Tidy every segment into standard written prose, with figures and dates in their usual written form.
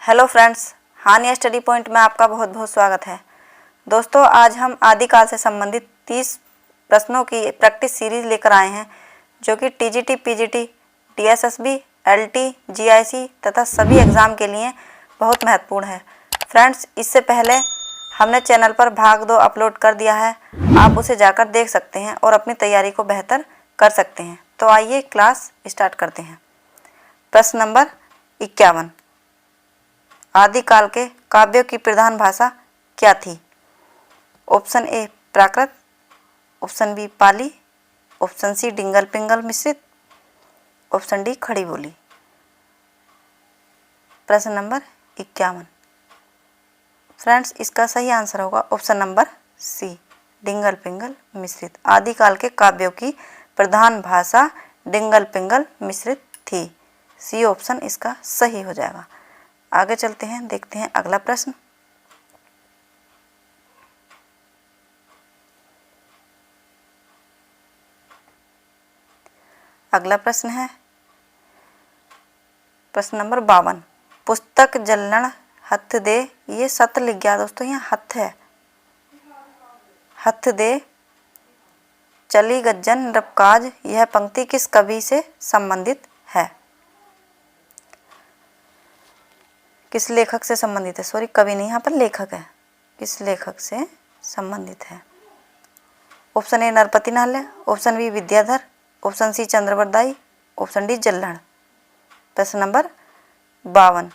Hello friends, हानिया study point में आपका बहुत बहुत स्वागत है। दोस्तों, आज हम आदिकाल से संबंधित 30 प्रश्नों की प्रैक्टिस सीरीज लेकर आए हैं, जो कि TGT, PGT, DSSB, LT, GIC तथा सभी एग्ज़ाम के लिए बहुत महत्वपूर्ण है। फ्रेंड्स, इससे पहले हमने चैनल पर भाग 2 अपलोड कर दिया है, आप उसे जाकर देख सकते हैं और अपनी तैयारी को बेहतर कर सकते हैं। तो आइए क्लास स्टार्ट करते हैं। प्रश्न नंबर 51, आदिकाल के काव्यों की प्रधान भाषा क्या थी? Option A Prakrit, option B Pali, option C Dingal Pingal मिश्रित, ऑप्शन डी खड़ी बोली। प्रश्न नंबर 51। फ्रेंड्स, इसका सही आंसर होगा ऑप्शन नंबर सी डिंगल पिंगल मिश्रित। आदिकाल के काव्यों की प्रधान भाषा डिंगल पिंगल मिश्रित थी। सी ऑप्शन इसका सही हो जाएगा। आगे चलते हैं, देखते हैं अगला प्रश्न। अगला प्रश्न है प्रश्न नंबर 52, पुस्तक जल्लण हथ दे। ये सत लिख गया दोस्तों, यहाँ हथ है। हथ दे चली गज्जन नृपकाज, यह पंक्ति किस कवि से संबंधित है? किस लेखक से संबंधित है? सॉरी, कवि नहीं, यहाँ पर लेखक है। किस लेखक से संबंधित है? Option A Narpati Nalha, option B Vidyadhar, option C Chandbardai, option D Jallan. प्रश्न नंबर 52।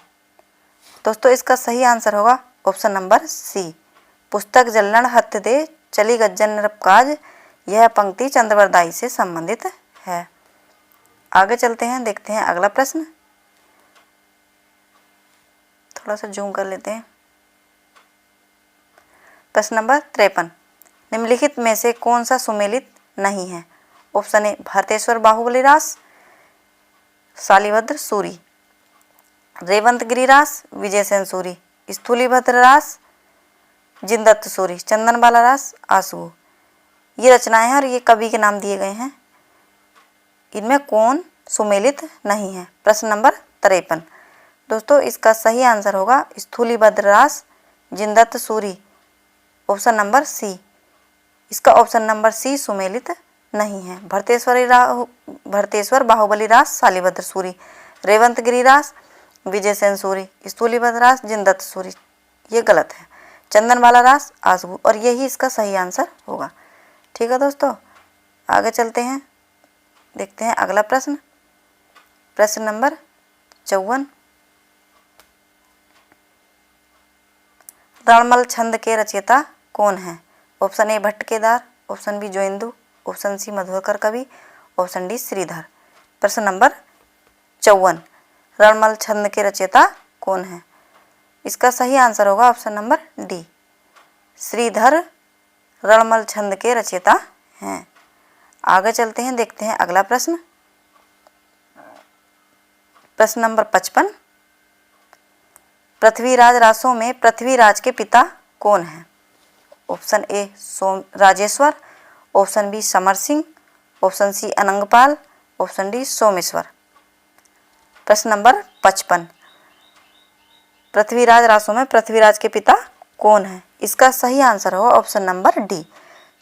दोस्तों, इसका सही आंसर होगा ऑप्शन नंबर सी, पुस्तक जल्लण हथ दे चली गज्जन नृपकाज, यह पंक्ति चंद्रवरदाई से संबंधित है। आगे चलते हैं, देखते हैं अगला प्रश्न। थोड़ा सा जूम कर लेते हैं। प्रश्न नंबर 53, निम्नलिखित में से कौन सा सुमेलित नहीं है? ऑप्शन ए भरतेश्वर बाहुबली रास, शालिभद्र सूरी, रेवंत गिरिरास, विजयसेन सूरी, स्थूलीभद्र रास, जिनदत्त सूरी, चंदनबाला रास, आंसू। ये रचनाएं हैं और ये कवि के नाम दिए गए हैं। इनमें कौन सुमेलित नहीं है? प्रश्न नंबर 53। दोस्तों, इसका सही आंसर होगा Sthulibhadra Ras, Jinadatta Suri, option number C. इसका ऑप्शन नंबर सी सुमेलित नहीं है। भरतेश्वर बाहुबली रास, शालिभद्र सूरी, रेवंत गिरिरास, विजयसेन सूरी, स्थूलीभद्र रास, जिनदत्त सूरी, ये गलत है। चंदनबाला रास, आंसू, और यही इसका सही आंसर होगा। ठीक है दोस्तों, आगे चलते हैं, देखते हैं अगला प्रश्न। प्रश्न नंबर 54, रणमल छंद के रचयिता कौन है? Option A Bhatt Kedar, option B Joindu, option C Madhukar कवि, ऑप्शन डी श्रीधर। प्रश्न नंबर 54, रणमल छंद के रचयिता कौन है? इसका सही आंसर होगा option number D, Shridhar Ranmal Chhand के रचयिता हैं। आगे चलते हैं, देखते हैं अगला प्रश्न। प्रश्न नंबर 55, पृथ्वीराज रासों में पृथ्वीराज के पिता कौन है? Option A Rajeshwar, option B Samar Singh, option C Anangpal, option D Someshwar. प्रश्न नंबर 55, पृथ्वीराज रासों में पृथ्वीराज के पिता कौन है? इसका सही आंसर होगा option number D,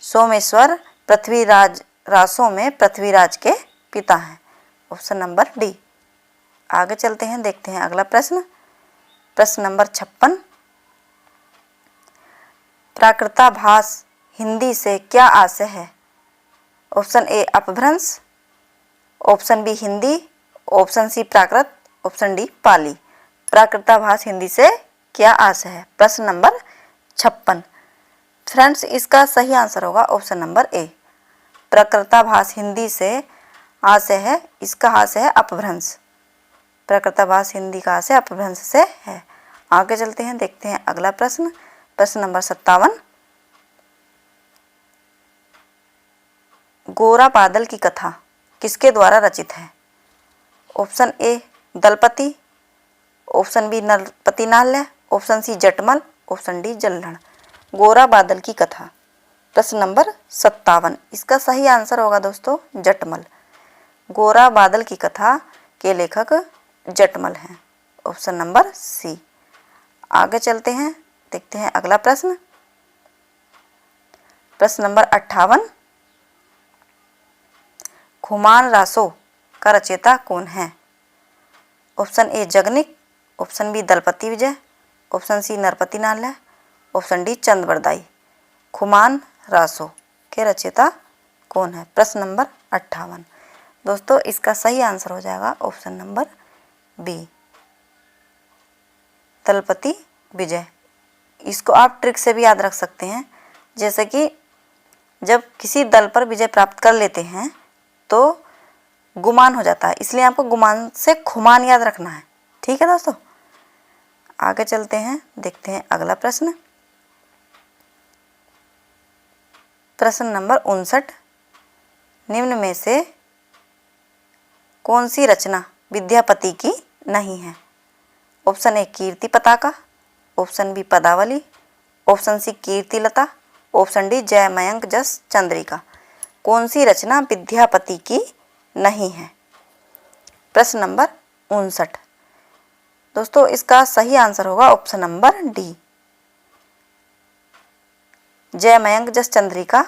Someshwar Prithviraj Raso में पृथ्वीराज के पिता हैं। Option number D. आगे चलते हैं, देखते हैं अगला प्रश्न। प्रश्न नंबर 56, प्राकृताभास हिंदी से क्या आशय है? Option A Apabhramsha, option B Hindi, option C Prakrit, option D Pali. प्राकृताभास हिंदी से क्या आशय है? प्रश्न नंबर 56। फ्रेंड्स, इसका सही आंसर होगा ऑप्शन नंबर ए, प्राकृताभास हिंदी से आशय है, इसका आशय है अपभ्रंश। प्राकृताभास हिंदी का आशय अपभ्रंश से है। आगे चलते हैं, देखते हैं अगला प्रश्न। प्रश्न नंबर 57, गोरा बादल की कथा किसके द्वारा रचित है? Option A Dalpati, option B Narpati Nalha, option C Jatmal, option D Jallan. Gora Badal की कथा। प्रश्न नंबर 57, इसका सही आंसर होगा दोस्तों जटमल। गोरा बादल की कथा के लेखक जटमल हैं। Option number C. आगे चलते हैं, देखते हैं अगला प्रश्न। प्रश्न नंबर 58, खुमान रासो का रचयिता कौन है? Option A Jagnik, option B Dalpati Vijay, option C Narpati Nalha, option D Chandbardai. Khuman Raso के रचयिता कौन है? प्रश्न नंबर 58। दोस्तों इसका सही आंसर हो जाएगा ऑप्शन नंबर बी, दलपति विजय। इसको आप ट्रिक से भी याद रख सकते हैं, जैसे कि जब किसी दल पर विजय प्राप्त कर लेते हैं तो गुमान हो जाता है, इसलिए आपको गुमान से खुमान याद रखना है। ठीक है दोस्तों, आगे चलते हैं, देखते हैं अगला प्रश्न। प्रश्न नंबर 59, निम्न में से कौन सी रचना विद्यापति की नहीं है? Option A Kirti Pataka, option B Padavali, option C Kirtilata, option D Jay Mayank जस चंद्रिका। कौन सी रचना विद्यापति की नहीं है? प्रश्न नंबर 59। दोस्तों इसका सही आंसर होगा option number D, Jay Mayank जस चंद्रिका।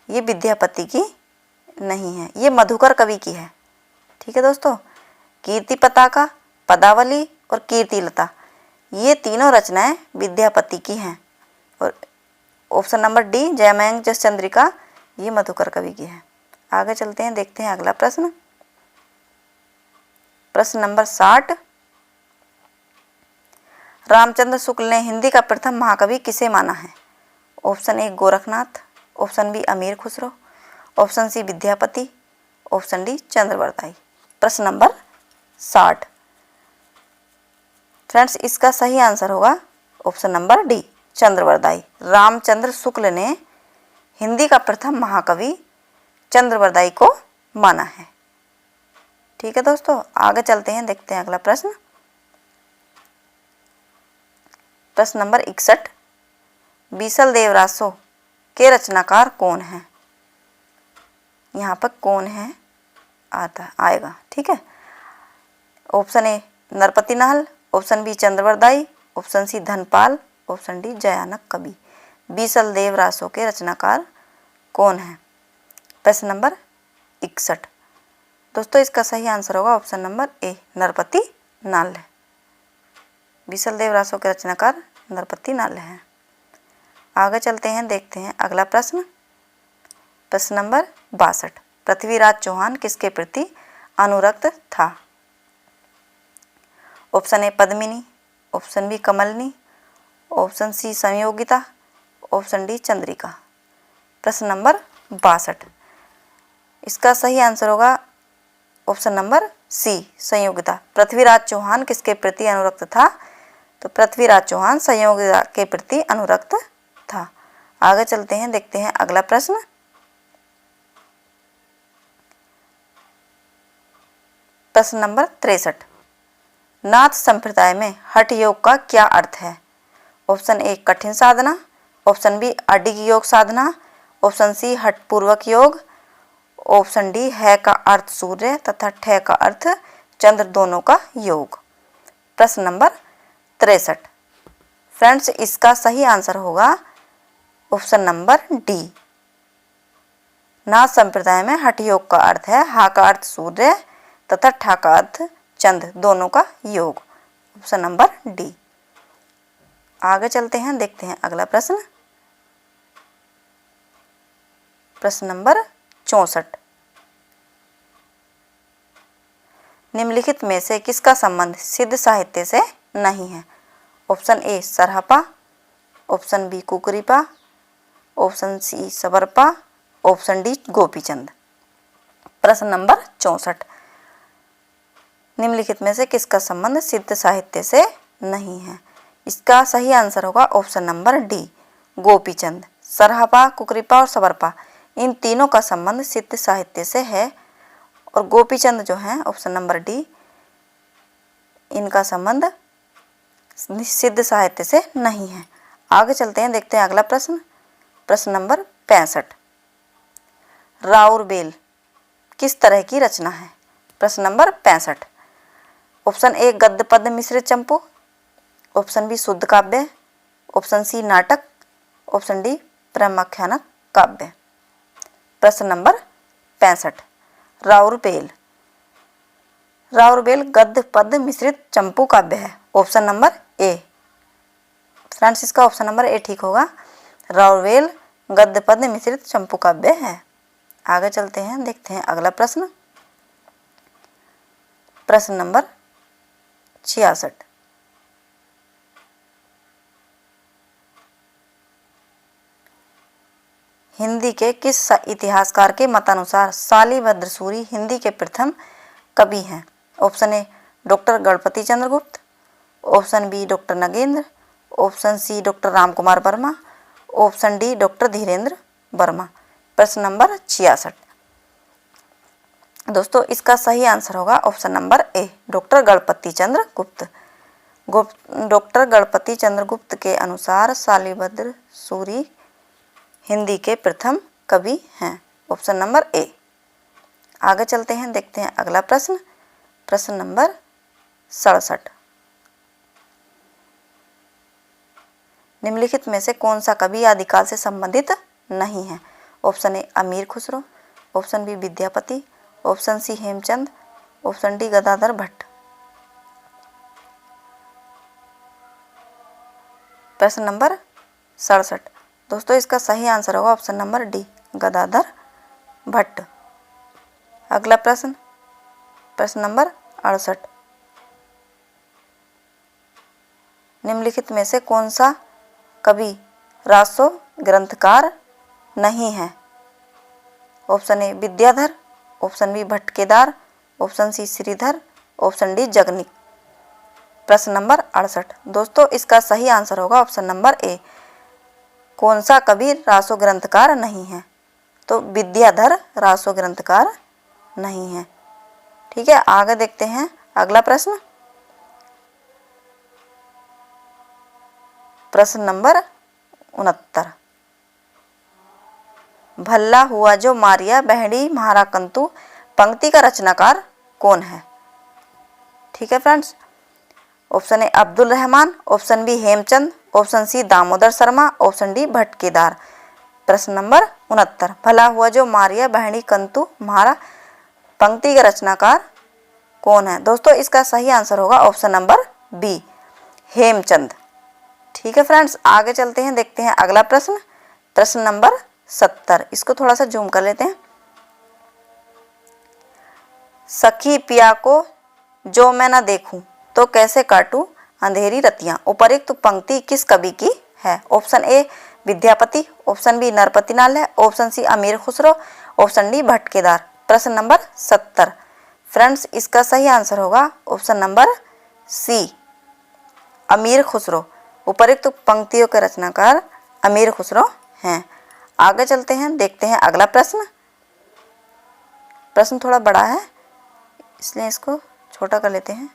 ये विद्यापति की नहीं है, ये मधुकर कवि की है। ठीक है दोस्तों, कीर्ति पताका, पदावली और कीर्तिलता ये तीनों रचनाएं विद्यापति की हैं, और option number D Jay Mayank जस चंद्रिका ये मधुकर कवि की है। आगे चलते हैं, देखते हैं अगला प्रश्न। प्रश्न नंबर 60, रामचंद्र शुक्ल ने हिंदी का प्रथम महाकवि किसे माना है? Option A Gorakhnath, option B Amir Khusro, option C Vidyapati, option D Chandbardai. प्रश्न नंबर 60। फ्रेंड्स इसका सही आंसर होगा option number D, Chandbardai. Ramchandra Shukla ने हिंदी का प्रथम महाकवि चंद्रवरदाई को माना है। ठीक है दोस्तों, आगे चलते हैं, देखते हैं अगला प्रश्न। प्रश्न नंबर 61, बीसल देव रासो के रचनाकार कौन है? यहाँ पर कौन है आएगा। ठीक है, option A Narpati Nalha, option B Chandbardai, option C Dhanpal, option D Jayanak कवि। बीसल देव रासो के रचनाकार कौन है? प्रश्न नंबर 61। दोस्तों इसका सही आंसर होगा ऑप्शन नंबर ए, नरपति नाल है। बीसल देव रासो के रचनाकार नरपति नाल है। आगे चलते हैं, देखते हैं अगला प्रश्न। प्रश्न नंबर 62, पृथ्वीराज चौहान किसके प्रति अनुरक्त था? Option A Padmini, option B Kamalni, option C Sanyogita, option D Chandrika. प्रश्न नंबर 62, इसका सही आंसर होगा option number C, Sanyogita. Prithviraj Chauhan किसके प्रति अनुरक्त था? तो पृथ्वीराज चौहान संयोगिता के प्रति अनुरक्त था। आगे चलते हैं, देखते हैं अगला प्रश्न। प्रश्न नंबर 63, नाथ संप्रदाय में हठ योग का क्या अर्थ है? ऑप्शन ए कठिन साधना, ऑप्शन बी अडिग योग साधना, ऑप्शन सी हठ पूर्वक योग, ऑप्शन डी है का अर्थ सूर्य तथा ठे का अर्थ चंद्र दोनों का योग। प्रश्न नंबर 63। फ्रेंड्स इसका सही आंसर होगा ऑप्शन नंबर डी, नाथ संप्रदाय में हठ योग का अर्थ है हा का अर्थ सूर्य तथा ठा का अर्थ चंद्र दोनों का योग। Option number D. आगे चलते हैं, देखते हैं अगला प्रश्न। प्रश्न नंबर 64, निम्नलिखित में से किसका संबंध सिद्ध साहित्य से नहीं है? Option A Sarahpa, option B Kukripa, option C Sabarpa, option D Gopichand. प्रश्न नंबर 64, निम्नलिखित में से किसका संबंध सिद्ध साहित्य से नहीं है? इसका सही आंसर होगा option number D, Gopichand. Sarahpa, Kukripa और सबरपा इन तीनों का संबंध सिद्ध साहित्य से है, और गोपीचंद जो हैं ऑप्शन नंबर डी, इनका संबंध सिद्ध साहित्य से नहीं है। आगे चलते हैं, देखते हैं अगला प्रश्न। प्रश्न नंबर 65, राउरबेल किस तरह की रचना है? प्रश्न नंबर 65, ऑप्शन ए गद्य पद्य मिश्रित चंपू, ऑप्शन बी शुद्ध काव्य, ऑप्शन सी नाटक, ऑप्शन डी प्रेमाख्यानक काव्य। प्रश्न नंबर 65, राउरपेल। राउरपेल गद्य पद्य मिश्रित चंपू काव्य है। ऑप्शन नंबर ए। फ्रेंड्स इसका ऑप्शन नंबर ए ठीक होगा। राउरपेल गद्य पद्य मिश्रित चंपू काव्य है। आगे चलते हैं, देखते हैं अगला प्रश्न। प्रश्न नंबर 66, हिंदी के किस इतिहासकार के मतानुसार शालिभद्र सूरी हिंदी के प्रथम कवि हैं? Option A doctor Ganpati Chandra Gupt, option B doctor Nagendra, option C doctor Ramkumar Verma, option D doctor Dhirendra Verma. प्रश्न नंबर 66। दोस्तों इसका सही आंसर होगा option number A, doctor Ganpati Chandra Gupt. Doctor Ganpati Chandra गुप्त के अनुसार शालिभद्र सूरी हिंदी के प्रथम कवि हैं। ऑप्शन नंबर ए। आगे चलते हैं, देखते हैं अगला प्रश्न। प्रश्न नंबर 67, निम्नलिखित में से कौन सा कवि आदिकाल से संबंधित नहीं है? Option A Amir Khusro, option B Vidyapati, option C Hemchand, option D Gadadhar Bhatt. प्रश्न नंबर 67। दोस्तों इसका सही आंसर होगा option number D, Gadadhar Bhatt. अगला प्रश्न, प्रश्न नंबर 68, निम्नलिखित में से कौन सा कवि रासो ग्रंथकार नहीं है? Option A Vidyadhar, option B Bhatt Kedar, option C Shridhar, option D Jagnik. प्रश्न नंबर 68। दोस्तों इसका सही आंसर होगा ऑप्शन नंबर ए, कौन सा कवि रासो ग्रंथकार नहीं है? तो विद्याधर रासो ग्रंथकार नहीं है। ठीक है, आगे देखते हैं अगला प्रश्न। प्रश्न नंबर 69, भल्ला हुआ जो मारिया बहड़ी म्हारा कंतु पंक्ति का रचनाकार कौन है? ठीक है friends, option A Abdul Rahman, option B Hemchand, option C Damodar Sharma, option D Bhatt Kedar. प्रश्न नंबर 69, भला हुआ जो मारिया बहड़ी कंतु म्हारा पंक्ति का रचनाकार कौन है? दोस्तों इसका सही आंसर होगा ऑप्शन नंबर बी, हेमचंद। ठीक है फ्रेंड्स, आगे चलते हैं, देखते हैं अगला प्रश्न। प्रश्न नंबर 70, इसको थोड़ा सा जूम कर लेते हैं। सखी पिया को जो मैं न देखूं तो कैसे काटूं अंधेरी रतियां, उपरोक्त पंक्ति किस कवि की है? Option A Vidyapati, option B Narpati Nalha, option C Amir Khusro, option D Bhatt Kedar. प्रश्न नंबर 70। फ्रेंड्स इसका सही आंसर होगा ऑप्शन नंबर सी, अमीर खुसरो। उपरोक्त पंक्तियों के रचनाकार अमीर खुसरो हैं। आगे चलते हैं, देखते हैं अगला प्रश्न। प्रश्न थोड़ा बड़ा है इसलिए इसको छोटा कर लेते हैं।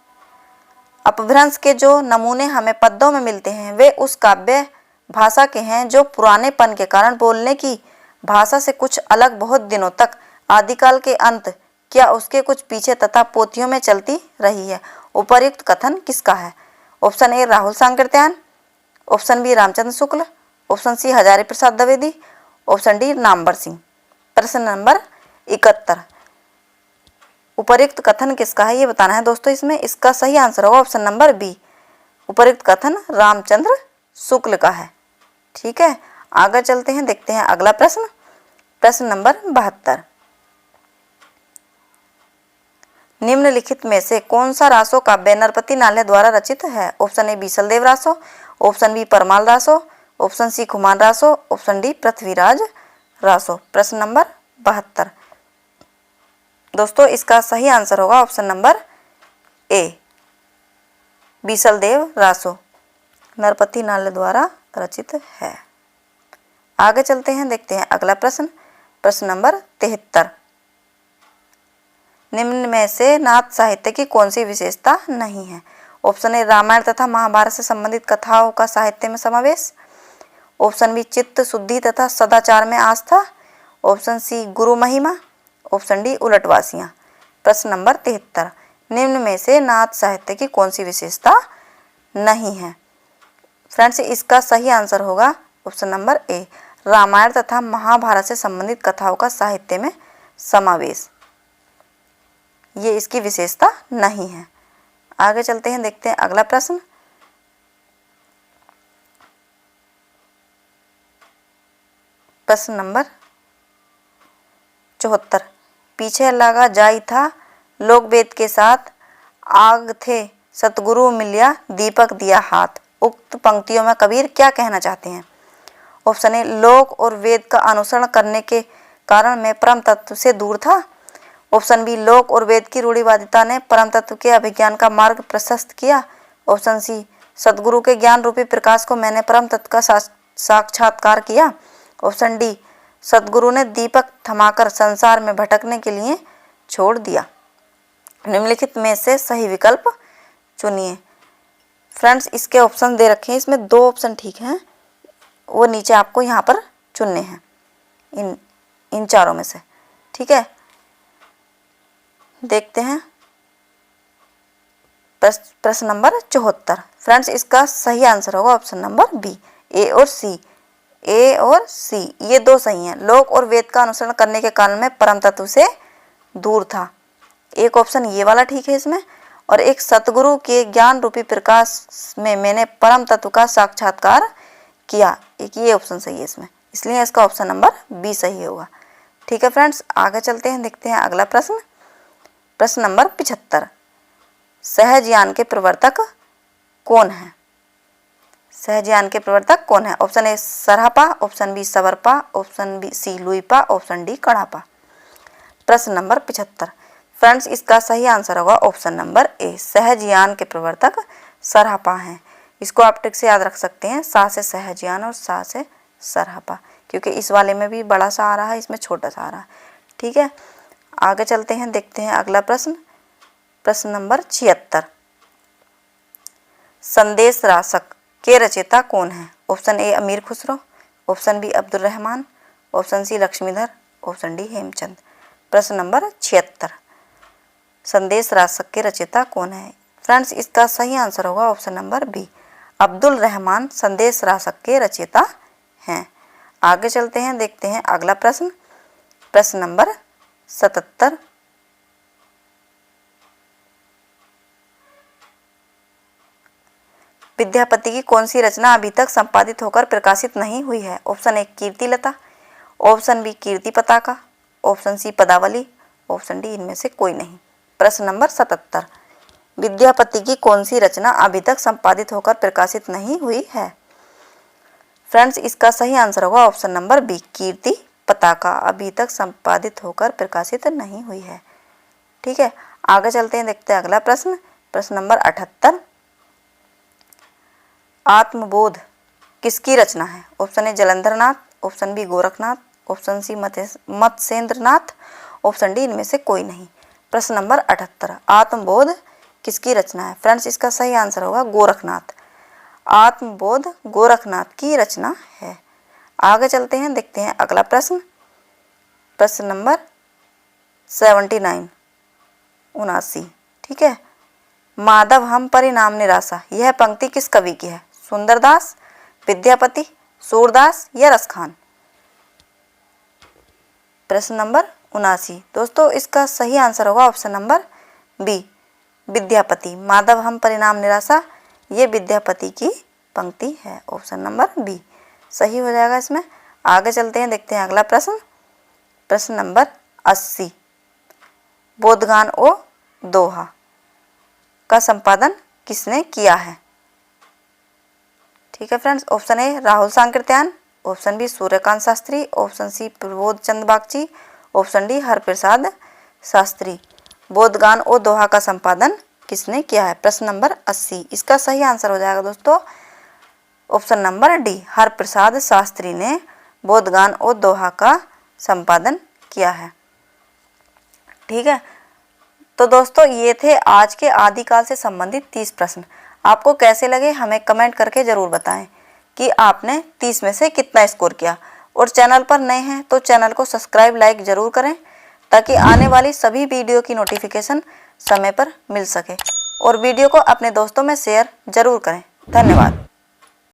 अपभ्रंश के जो नमूने हमें पद्यों में मिलते हैं वे उस काव्य भाषा के हैं जो पुरानेपन के कारण बोलने की भाषा से कुछ अलग बहुत दिनों तक आदिकाल के अंत क्या उसके कुछ पीछे तथा पोथियों में चलती रही है। उपर्युक्त कथन किसका है? Option A Rahul Sankrityayan, option B Ramchandra Shukla, option C Hazari Prasad Dwivedi, option D Namvar Singh. प्रश्न नंबर 71, उपर्युक्त कथन किसका है ये बताना है दोस्तों। इसमें इसका सही आंसर होगा ऑप्शन नंबर बी, उपर्युक्त कथन रामचंद्र शुक्ल का है। ठीक है, आगे चलते हैं, देखते हैं अगला प्रश्न। प्रश्न नंबर 72, निम्नलिखित में से कौन सा रासो काव्य नरपति नालय द्वारा रचित है? Option A Bisaldev Raso, option B Parmal Raso, option C Khuman Raso, option D Prithviraj Raso. प्रश्न नंबर 72। दोस्तों इसका सही आंसर होगा option number A, Bisaldev Raso Narpati Nalha द्वारा रचित है। आगे चलते हैं, देखते हैं अगला प्रश्न। प्रश्न नंबर 73, निम्न में से नाथ साहित्य की कौन सी विशेषता नहीं है? ऑप्शन ए रामायण तथा महाभारत से संबंधित कथाओं का साहित्य में समावेश, ऑप्शन बी चित्त शुद्धि तथा सदाचार में आस्था, ऑप्शन सी गुरु महिमा, ऑप्शन डी उलटवासियां। प्रश्न नंबर 73, निम्न में से नाथ साहित्य की कौन सी विशेषता नहीं है? फ्रेंड्स इसका सही आंसर होगा ऑप्शन नंबर ए, रामायण तथा महाभारत से संबंधित कथाओं का साहित्य में समावेश। ये इसकी विशेषता नहीं है। आगे चलते हैं, देखते हैं अगला प्रश्न। प्रश्न नंबर 74, पीछे लगा जाई था लोक वेद के साथ, आग थे सतगुरु मिलिया दीपक दिया हाथ। उक्त पंक्तियों में कबीर क्या कहना चाहते हैं? ऑप्शन ए, लोक और वेद का अनुसरण करने के कारण मैं परम तत्व से दूर था। ऑप्शन बी, लोक और वेद की रूढ़िवादिता ने परम तत्व के अभिज्ञान का मार्ग प्रशस्त किया। ऑप्शन सी, सतगुरु के ज्ञान रूपी प्रकाश को मैंने परम तत्व का साक्षात्कार किया। ऑप्शन डी, सतगुरु ने दीपक थमाकर संसार में भटकने के लिए छोड़ दिया। निम्नलिखित में से सही विकल्प चुनिए। फ्रेंड्स इसके ऑप्शन दे रखे हैं, इसमें 2 ऑप्शन ठीक हैं, वो नीचे आपको यहाँ पर चुनने हैं इन चारों में से। ठीक है, देखते हैं प्रश्न नंबर 74। फ्रेंड्स इसका सही आंसर होगा ऑप्शन नंबर बी, ए और सी। ए और सी ये 2 सही हैं। लोक और वेद का अनुसरण करने के कारण मैं परम तत्व से दूर था, एक ऑप्शन ये वाला ठीक है इसमें, और एक सतगुरु के ज्ञान रूपी प्रकाश में मैंने परम तत्व का साक्षात्कार किया, एक ये ऑप्शन सही है इसमें, इसलिए इसका ऑप्शन नंबर बी सही होगा। ठीक है फ्रेंड्स, आगे चलते हैं, देखते हैं अगला प्रश्न। प्रश्न नंबर 75, सहजयान के प्रवर्तक कौन है? सहजयान के प्रवर्तक कौन है? Option A Sarahpa, option B Savarpa, option B C Luipa, option D Kadapa. प्रश्न नंबर 75। फ्रेंड्स इसका सही आंसर होगा ऑप्शन नंबर ए, सहजयान के प्रवर्तक सरहपा हैं। इसको आप ट्रिक से याद रख सकते हैं, सा से सहजयान और सा से सरहपा, क्योंकि इस वाले में भी बड़ा सा आ रहा है, इसमें छोटा सा आ रहा है। ठीक है, आगे चलते हैं, देखते हैं अगला प्रश्न। प्रश्न नंबर 76, संदेश रासक के रचयिता कौन है? Option A Amir Khusro, option B Abdul Rahman, option C Lakshmidhar, option D Hemchand. प्रश्न नंबर 76, संदेश रासक के रचयिता कौन है? फ्रेंड्स इसका सही आंसर होगा option number B, Abdul Rahman Sandesh Rasak के रचयिता हैं। आगे चलते हैं, देखते हैं अगला प्रश्न। प्रश्न नंबर 77, विद्यापति की कौन सी रचना अभी तक संपादित होकर प्रकाशित नहीं हुई है? Option A Kirtilata, option B Kirti Pataka, option सी पदावली, ऑप्शन डी इनमें से कोई नहीं। प्रश्न नंबर 77, विद्यापति की कौन सी रचना अभी तक संपादित होकर प्रकाशित नहीं हुई है? फ्रेंड्स इसका सही आंसर होगा ऑप्शन नंबर बी, कीर्ति पताका अभी तक संपादित होकर प्रकाशित नहीं हुई है। ठीक है, आगे चलते हैं, देखते हैं अगला प्रश्न। प्रश्न नंबर 78, आत्मबोध किसकी रचना है? Option A Jalandhar Nath, option B Gorakhnath, option C Matsyendra Nath, option D इनमें से कोई नहीं। प्रश्न नंबर 78, आत्मबोध किसकी रचना है? फ्रेंड्स इसका सही आंसर होगा गोरखनाथ। आत्मबोध गोरखनाथ की रचना है। आगे चलते हैं, देखते हैं अगला प्रश्न। प्रश्न नंबर 79, 79। ठीक है, माधव हम परिणाम निराशा, यह पंक्ति किस कवि की है? सुंदरदास, विद्यापति, सूरदास या रसखान? प्रश्न नंबर 79। दोस्तों इसका सही आंसर होगा option number B, Vidyapati. Madhav हम परिणाम निराशा ये विद्यापति की पंक्ति है, ऑप्शन नंबर बी सही हो जाएगा इसमें। आगे चलते हैं, देखते हैं अगला प्रश्न। प्रश्न नंबर 80, बोधगान ओ दोहा का संपादन किसने किया है? ठीक है friends, option A Rahul Sankrityayan, option B Suryakant Shastri, option C Prabodh Chand Bagchi, option D Haraprasad Shastri. Bodhgan O Doha का संपादन किसने किया है? प्रश्न नंबर 80, इसका सही आंसर हो जाएगा दोस्तों option number D, Haraprasad Shastri ने बोधगान ओ दोहा का संपादन किया है। ठीक है, तो दोस्तों ये थे आज के आदिकाल से संबंधित 30 प्रश्न। आपको कैसे लगे हमें कमेंट करके ज़रूर बताएं कि आपने 30 में से कितना स्कोर किया। और चैनल पर नए हैं तो चैनल को सब्सक्राइब लाइक ज़रूर करें ताकि आने वाली सभी वीडियो की नोटिफिकेशन समय पर मिल सके। और वीडियो को अपने दोस्तों में शेयर ज़रूर करें। धन्यवाद।